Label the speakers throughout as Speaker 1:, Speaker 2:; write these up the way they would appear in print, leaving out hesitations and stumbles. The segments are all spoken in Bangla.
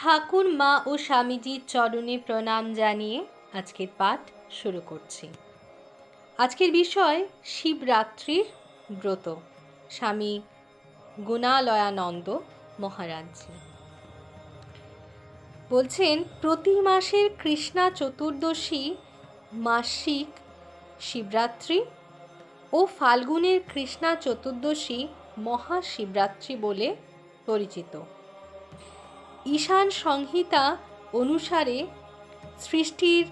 Speaker 1: ঠাকুর মা ও স্বামীজির চরণে প্রণাম জানিয়ে আজকের পাঠ শুরু করছি। আজকের বিষয় শিবরাত্রির ব্রত। স্বামী গুণালয়ানন্দ মহারাজজি বলছেন, প্রতি মাসের কৃষ্ণা চতুর্দশী মাসিক শিবরাত্রি ও ফাল্গুনের কৃষ্ণা চতুর্দশী মহাশিবরাত্রি বলে পরিচিত। ঈশান সংহিতা অনুসারে সৃষ্টির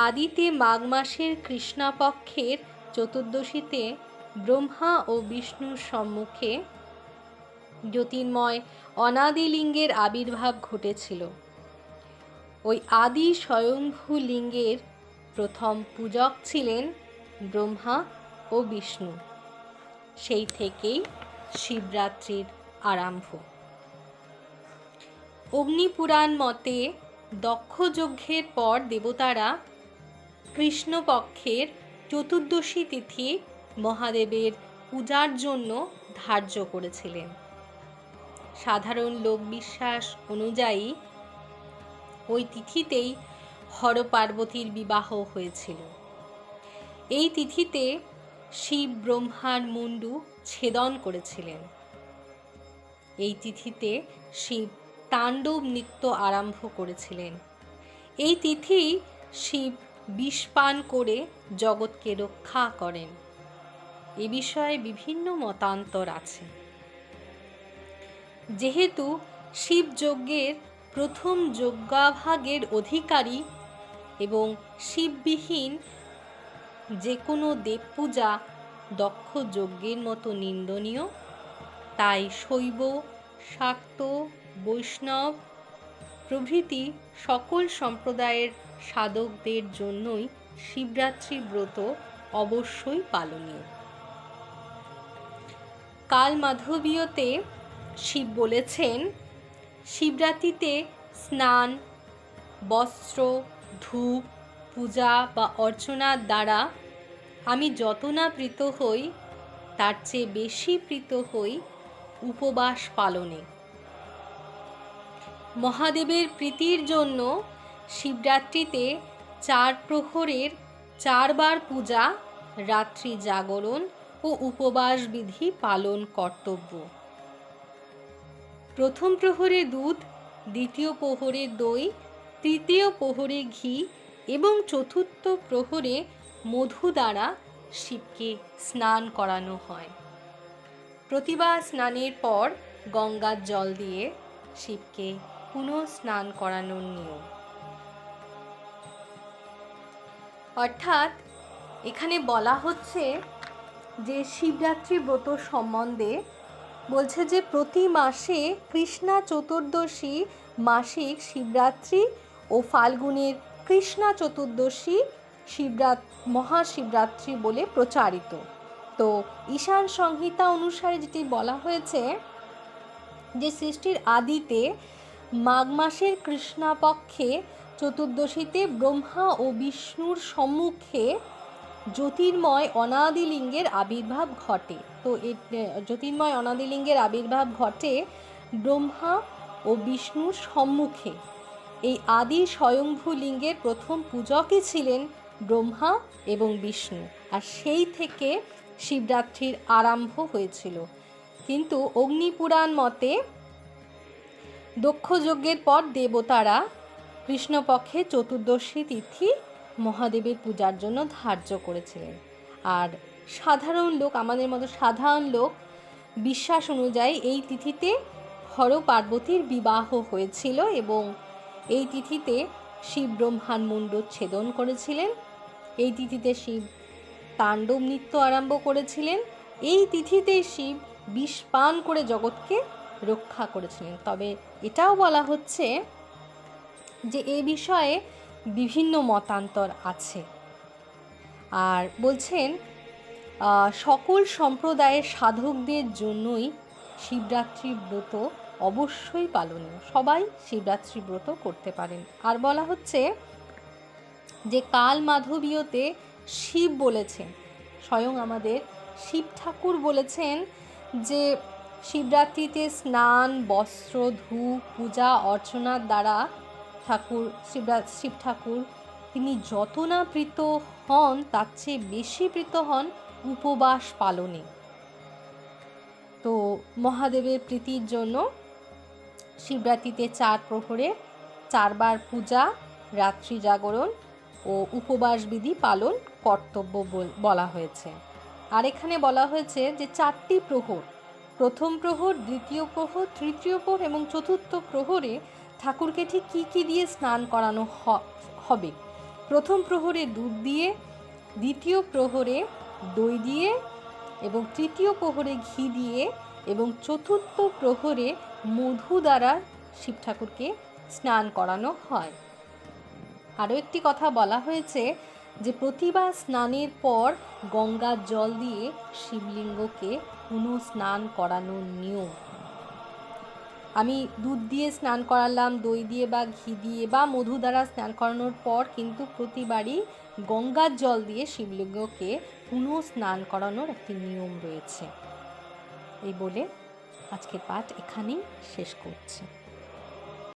Speaker 1: আদিতে মাঘ মাসের কৃষ্ণপক্ষের চতুর্দশীতে ব্রহ্মা ও বিষ্ণুর সম্মুখে জ্যোতির্ময় অনাদি লিঙ্গের আবির্ভাব ঘটেছিল। ওই আদি স্বয়ংভূ লিঙ্গের প্রথম পূজক ছিলেন ব্রহ্মা ও বিষ্ণু। সেই থেকেই শিবরাত্রির আরম্ভ। অগ্নিপুরাণ মতে দক্ষযজ্ঞের পর দেবতারা কৃষ্ণপক্ষের চতুর্দশী তিথি মহাদেবের পূজার জন্য ধার্য করেছিলেন। সাধারণ লোকবিশ্বাস অনুযায়ী ওই তিথিতেই হর পার্বতীর বিবাহ হয়েছিল। এই তিথিতে শিব ব্রহ্মার মুন্ডু ছেদন করেছিলেন। এই তিথিতে শিব তাণ্ডব নৃত্য আরম্ভ করেছিলেন। এই তিথি শিব বিষ পান করে জগৎকে রক্ষা করেন। এ বিষয়ে বিভিন্ন মতান্তর আছে। যেহেতু শিব যজ্ঞের প্রথম যজ্ঞাভাগের অধিকারী এবং শিববিহীন যে কোনো দেবপূজা দক্ষ যজ্ঞের মতো নিন্দনীয়, তাই শৈব, শাক্ত, বৈষ্ণব প্রভৃতি সকল সম্প্রদায়ের সাধকদের জন্যই শিবরাত্রি ব্রত অবশ্যই পালনীয়। কালমাধবীয়তে শিব বলেছেন, শিবরাত্রিতে স্নান, বস্ত্র, ধূপ, পূজা বা অর্চনার দ্বারা আমি যত না প্রীত হই, তার চেয়ে বেশি প্রীত হই উপবাস পালনে। মহাদেবের প্রীতির জন্য শিবরাত্রিতে 4 প্রহরের 4 বার পূজা, রাত্রি জাগরণ ও উপবাস বিধি পালন কর্তব্য। প্রথম প্রহরে দুধ, দ্বিতীয় প্রহরে দই, তৃতীয় প্রহরে ঘি এবং চতুর্থ প্রহরে মধু দ্বারা শিবকে স্নান করানো হয়। প্রতিবার স্নানের পর গঙ্গার জল দিয়ে শিবকে পুনঃ স্নান করানোর নিয়ম। অর্থাৎ এখানে বলা হচ্ছে যে শিবরাত্রি ব্রত সম্বন্ধে বলছে যে প্রতি মাসে কৃষ্ণা চতুর্দশী মাসিক শিবরাত্রি ও ফাল্গুনের কৃষ্ণা চতুর্দশী মহাশিবরাত্রি বলে প্রচারিত। তো ঈশান সংহিতা অনুসারে যেটি বলা হয়েছে যে সৃষ্টির আদিতে মাঘ মাসের কৃষ্ণপক্ষে চতুর্দশীতে ব্রহ্মা ও বিষ্ণুর সম্মুখে জ্যোতির্ময় অনাদিলিঙ্গের আবির্ভাব ঘটে। তো এই জ্যোতির্ময় অনাদিলিঙ্গের আবির্ভাব ঘটে ব্রহ্মা ও বিষ্ণুর সম্মুখে। এই আদি স্বয়ংভূ লিঙ্গের প্রথম পূজকই ছিলেন ব্রহ্মা এবং বিষ্ণু, আর সেই থেকে শিবরাত্রির আরম্ভ হয়েছিল। কিন্তু অগ্নিপুরাণ মতে দক্ষযজ্ঞের পর দেবতারা কৃষ্ণপক্ষে চতুর্দশী তিথি মহাদেবের পূজার জন্য ধার্য করেছিলেন। আর সাধারণ লোক, আমাদের মতো সাধারণ লোক বিশ্বাস অনুযায়ী এই তিথিতে হর পার্বতীর বিবাহ হয়েছিল এবং এই তিথিতে শিব ব্রহ্মার মুন্ড ছেদন করেছিলেন। এই তিথিতে শিব তাণ্ডব নৃত্য আরম্ভ করেছিলেন। এই তিথিতে শিব বিষ পান করে জগৎকে রক্ষা করেছিলেন। তবে এটাও বলা হচ্ছে যে এ বিষয়ে বিভিন্ন মতান্তর আছে। আর বলছেন সকল সম্প্রদায়ের সাধকদের জন্যই শিবরাত্রি ব্রত অবশ্যই পালনীয়। সবাই শিবরাত্রি ব্রত করতে পারেন। আর বলা হচ্ছে যে কালমাধবীয়তে শিব বলেছেন, স্বয়ং আমাদের শিব ঠাকুর বলেছেন যে শিবরাত্রিতে স্নান, বস্ত্র, ধূপ, পূজা অর্চনার দ্বারা শিব ঠাকুর তিনি যত না প্রীত হন তার চেয়ে বেশি প্রীত হন উপবাস পালনে। তো মহাদেবের প্রীতির জন্য শিবরাত্রিতে 4 প্রহরে 4 বার পূজা, রাত্রি জাগরণ ও উপবাস বিধি পালন কর্তব্য বলা হয়েছে। আর এখানে বলা হয়েছে যে 4টি প্রহর, প্রথম প্রহর, দ্বিতীয় প্রহর, তৃতীয় প্রহর এবং চতুর্থ প্রহরে ঠাকুরকে ঠিক কী কী দিয়ে স্নান করানো হবে। প্রথম প্রহরে দুধ দিয়ে, দ্বিতীয় প্রহরে দই দিয়ে এবং তৃতীয় প্রহরে ঘি দিয়ে এবং চতুর্থ প্রহরে মধু দ্বারা শিব ঠাকুরকে স্নান করানো হয়। আরও একটি কথা বলা হয়েছে যে প্রতিবার স্নানের পর গঙ্গার জল দিয়ে শিবলিঙ্গকে পুনঃ স্নান করানোর নিয়ম। আমি দুধ দিয়ে স্নান করালাম, দই দিয়ে বা ঘি দিয়ে বা মধু দ্বারা স্নান করানোর পর কিন্তু প্রতিবারই গঙ্গার জল দিয়ে শিবলিঙ্গকে পুনঃ স্নান করানোর একটি নিয়ম রয়েছে। এই বলে আজকের পাঠ এখানেই শেষ করছি।